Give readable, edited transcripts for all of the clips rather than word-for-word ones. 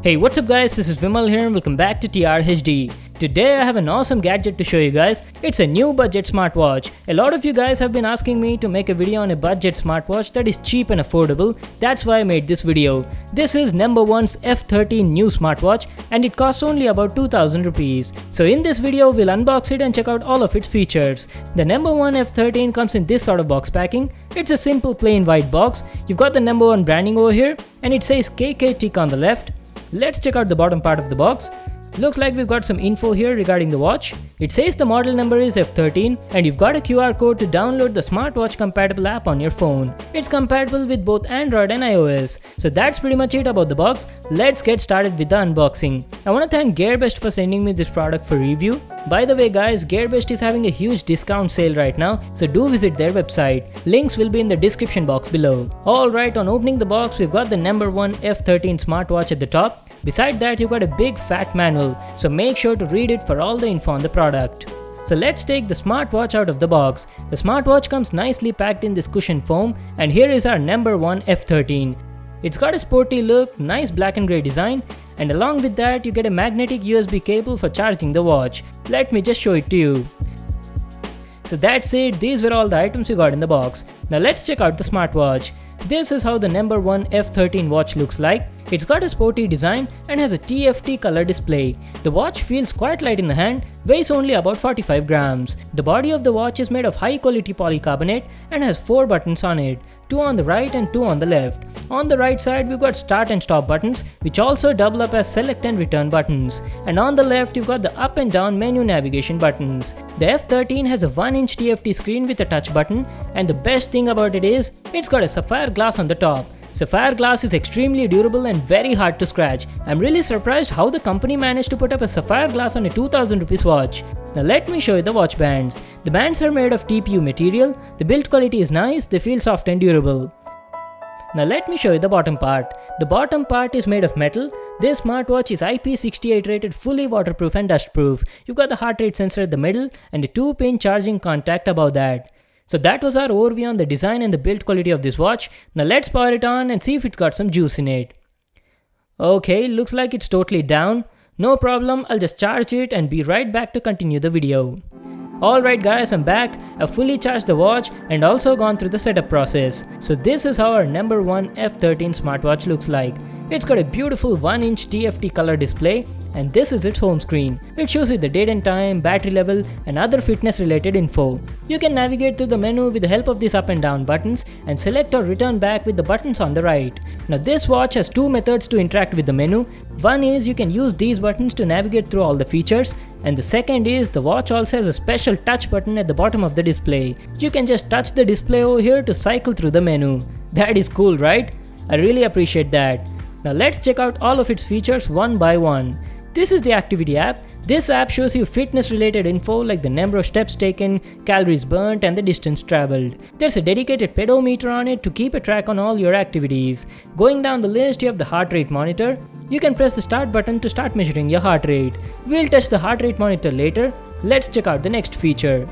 Hey, what's up guys, this is Vimal here and welcome back to TRHD. Today I have an awesome gadget to show you guys. It's a new budget smartwatch. A lot of you guys have been asking me to make a video on a budget smartwatch that is cheap and affordable. That's why I made this video. This is number one's F13 new smartwatch and it costs only about 2000 rupees. So in this video we'll unbox it and check out all of its features. The number one F13 comes in this sort of box packing. It's a simple plain white box. You've got the number one branding over here and it says KK tick on the left. Let's check out the bottom part of the box. Looks like we've got some info here regarding the watch. It says the model number is F13 and you've got a QR code to download the smartwatch compatible app on your phone. It's compatible with both Android and iOS. So that's pretty much it about the box. Let's get started with the unboxing. I want to thank GearBest for sending me this product for review. By the way guys, GearBest is having a huge discount sale right now, so do visit their website. Links will be in the description box below. Alright, on opening the box we've got the number one F13 smartwatch at the top. Beside that you've got a big fat manual, so make sure to read it for all the info on the product. So let's take the smartwatch out of the box. The smartwatch comes nicely packed in this cushion foam and here is our number one F13. It's got a sporty look, nice black and grey design, and along with that you get a magnetic USB cable for charging the watch. Let me just show it to you. So that's it, these were all the items we got in the box. Now let's check out the smartwatch. This is how the number one F13 watch looks like. It's got a sporty design and has a TFT color display. The watch feels quite light in the hand, weighs only about 45 grams. The body of the watch is made of high quality polycarbonate and has 4 buttons on it, 2 on the right and 2 on the left. On the right side we've got start and stop buttons which also double up as select and return buttons. And on the left you've got the up and down menu navigation buttons. The F13 has a 1-inch TFT screen with a touch button and the best thing about it is, it's got a sapphire glass on the top. Sapphire glass is extremely durable and very hard to scratch. I'm really surprised how the company managed to put up a sapphire glass on a 2000 rupees watch. Now let me show you the watch bands. The bands are made of TPU material, the build quality is nice, they feel soft and durable. Now let me show you the bottom part. The bottom part is made of metal. This smartwatch is IP68 rated, fully waterproof and dustproof. You've got the heart rate sensor at the middle and a 2-pin charging contact above that. So that was our overview on the design and the build quality of this watch. Now let's power it on and see if it's got some juice in it. Okay, looks like it's totally down. No problem, I'll just charge it and be right back to continue the video. Alright guys, I'm back. I've fully charged the watch and also gone through the setup process. So this is how our number one F13 smartwatch looks like. It's got a beautiful 1-inch TFT color display and this is its home screen. It shows you the date and time, battery level and other fitness related info. You can navigate through the menu with the help of these up and down buttons and select or return back with the buttons on the right. Now this watch has 2 methods to interact with the menu. One is you can use these buttons to navigate through all the features, and the second is the watch also has a special touch button at the bottom of the display. You can just touch the display over here to cycle through the menu. That is cool, right? I really appreciate that. Now let's check out all of its features one by one. This is the activity app. This app shows you fitness related info like the number of steps taken, calories burnt and the distance traveled. There's a dedicated pedometer on it to keep a track on all your activities. Going down the list you have the heart rate monitor. You can press the start button to start measuring your heart rate. We'll touch the heart rate monitor later. Let's check out the next feature.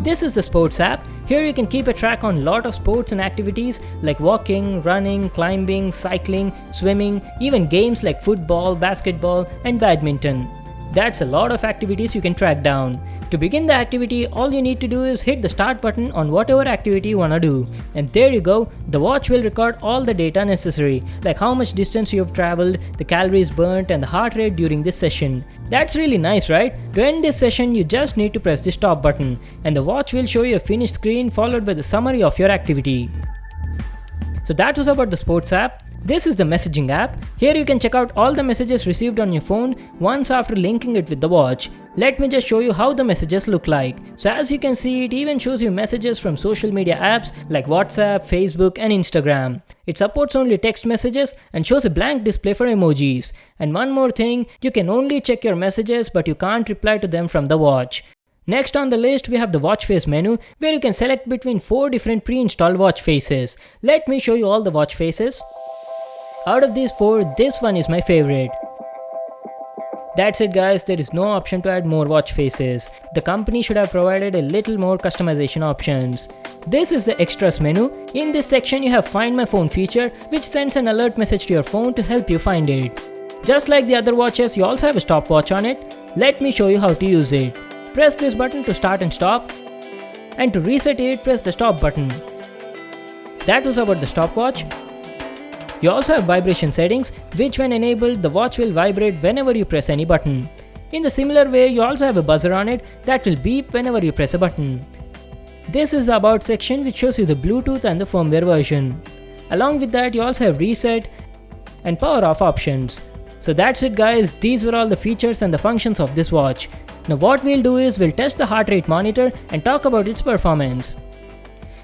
This is the sports app. Here you can keep a track on a lot of sports and activities like walking, running, climbing, cycling, swimming, even games like football, basketball and badminton. That's a lot of activities you can track down. To begin the activity, all you need to do is hit the start button on whatever activity you wanna do. And there you go, the watch will record all the data necessary, like how much distance you have traveled, the calories burnt and the heart rate during this session. That's really nice, right? To end this session, you just need to press the stop button and the watch will show you a finished screen followed by the summary of your activity. So that was about the sports app. This is the messaging app. Here you can check out all the messages received on your phone once after linking it with the watch. Let me just show you how the messages look like. So as you can see, it even shows you messages from social media apps like WhatsApp, Facebook and Instagram. It supports only text messages and shows a blank display for emojis. And one more thing, you can only check your messages but you can't reply to them from the watch. Next on the list we have the watch face menu where you can select between 4 different pre-installed watch faces. Let me show you all the watch faces. Out of these 4, this one is my favorite. That's it guys, there is no option to add more watch faces. The company should have provided a little more customization options. This is the extras menu. In this section you have Find My Phone feature which sends an alert message to your phone to help you find it. Just like the other watches, you also have a stopwatch on it. Let me show you how to use it. Press this button to start and stop, and to reset it, press the stop button. That was about the stopwatch. You also have vibration settings, which when enabled, the watch will vibrate whenever you press any button. In the similar way, you also have a buzzer on it that will beep whenever you press a button. This is the About section, which shows you the Bluetooth and the firmware version. Along with that, you also have reset and power off options. So that's it guys, these were all the features and the functions of this watch. Now what we'll do is we'll test the heart rate monitor and talk about its performance.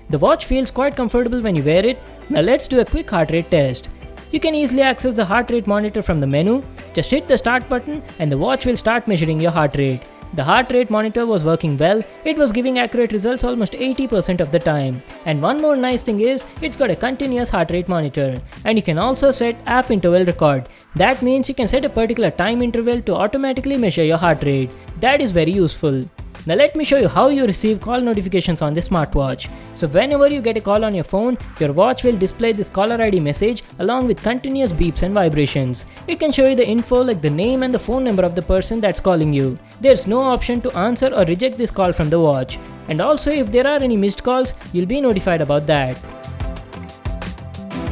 The watch feels quite comfortable when you wear it. Now let's do a quick heart rate test. You can easily access the heart rate monitor from the menu. Just hit the start button and the watch will start measuring your heart rate. The heart rate monitor was working well. It was giving accurate results almost 80% of the time. And one more nice thing is, it's got a continuous heart rate monitor. And you can also set app interval record. That means you can set a particular time interval to automatically measure your heart rate. That is very useful. Now let me show you how you receive call notifications on this smartwatch. So whenever you get a call on your phone, your watch will display this caller ID message along with continuous beeps and vibrations. It can show you the info like the name and the phone number of the person that's calling you. There's no option to answer or reject this call from the watch. And also if there are any missed calls, you'll be notified about that.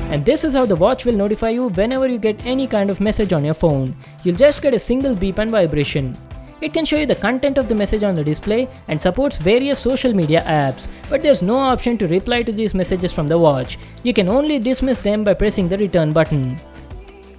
And this is how the watch will notify you whenever you get any kind of message on your phone. You'll just get a single beep and vibration. It can show you the content of the message on the display and supports various social media apps, but there's no option to reply to these messages from the watch. You can only dismiss them by pressing the return button.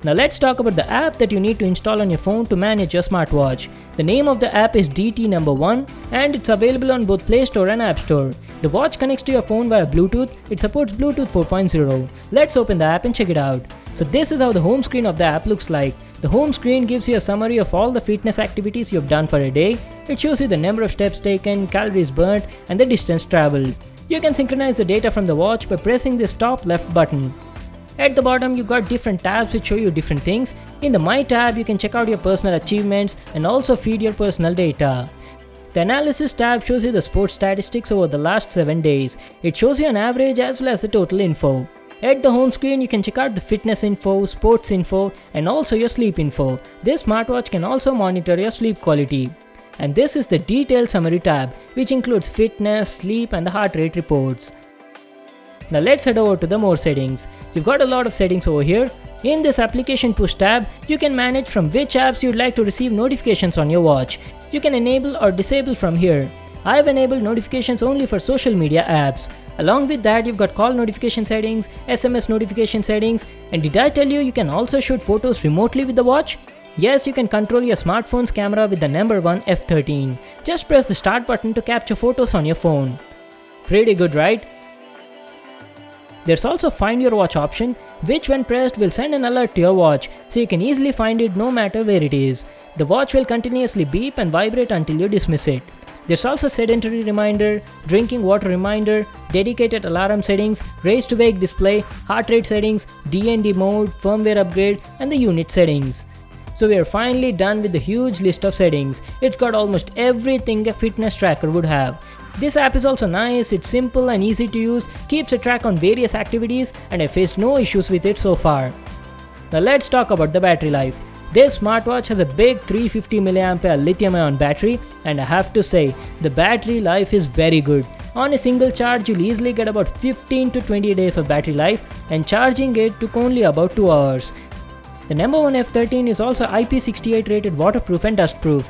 Now let's talk about the app that you need to install on your phone to manage your smartwatch. The name of the app is DT1 and it's available on both Play Store and App Store. The watch connects to your phone via Bluetooth. It supports Bluetooth 4.0. Let's open the app and check it out. So this is how the home screen of the app looks like. The home screen gives you a summary of all the fitness activities you have done for a day. It shows you the number of steps taken, calories burnt, and the distance traveled. You can synchronize the data from the watch by pressing this top left button. At the bottom, you got different tabs which show you different things. In the My tab, you can check out your personal achievements and also feed your personal data. The Analysis tab shows you the sports statistics over the last 7 days. It shows you an average as well as the total info. At the home screen, you can check out the fitness info, sports info, and also your sleep info. This smartwatch can also monitor your sleep quality. And this is the Detailed Summary tab, which includes fitness, sleep, and the heart rate reports. Now let's head over to the More settings. You've got a lot of settings over here. In this Application Push tab, you can manage from which apps you'd like to receive notifications on your watch. You can enable or disable from here. I've enabled notifications only for social media apps. Along with that, you've got call notification settings, SMS notification settings, and did I tell you you can also shoot photos remotely with the watch? Yes, you can control your smartphone's camera with the number 1 F13. Just press the start button to capture photos on your phone. Pretty good, right? There's also Find Your Watch option, which when pressed will send an alert to your watch, so you can easily find it no matter where it is. The watch will continuously beep and vibrate until you dismiss it. There's also sedentary reminder, drinking water reminder, dedicated alarm settings, raise to wake display, heart rate settings, DND mode, firmware upgrade, and the unit settings. So we are finally done with the huge list of settings. It's got almost everything a fitness tracker would have. This app is also nice, it's simple and easy to use, keeps a track on various activities, and I faced no issues with it so far. Now let's talk about the battery life. This smartwatch has a big 350 mAh lithium-ion battery, and I have to say, the battery life is very good. On a single charge, you'll easily get about 15 to 20 days of battery life, and charging it took only about 2 hours. The number 1 F13 is also IP68 rated waterproof and dustproof,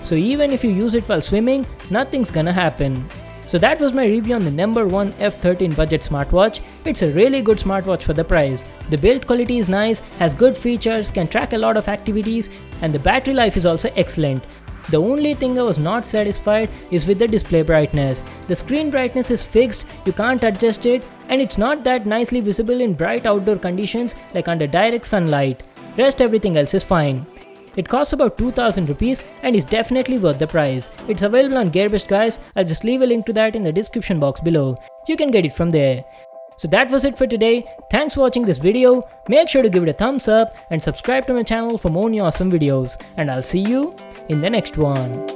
so even if you use it while swimming, nothing's gonna happen. So that was my review on the number 1 F13 budget smartwatch. It's a really good smartwatch for the price. The build quality is nice, has good features, can track a lot of activities, and the battery life is also excellent. The only thing I was not satisfied is with the display brightness. The screen brightness is fixed, you can't adjust it, and it's not that nicely visible in bright outdoor conditions like under direct sunlight. Rest everything else is fine. It costs about 2000 rupees and is definitely worth the price. It's available on Gearbest guys, I'll just leave a link to that in the description box below. You can get it from there. So that was it for today. Thanks for watching this video. Make sure to give it a thumbs up and subscribe to my channel for more new awesome videos. And I'll see you in the next one.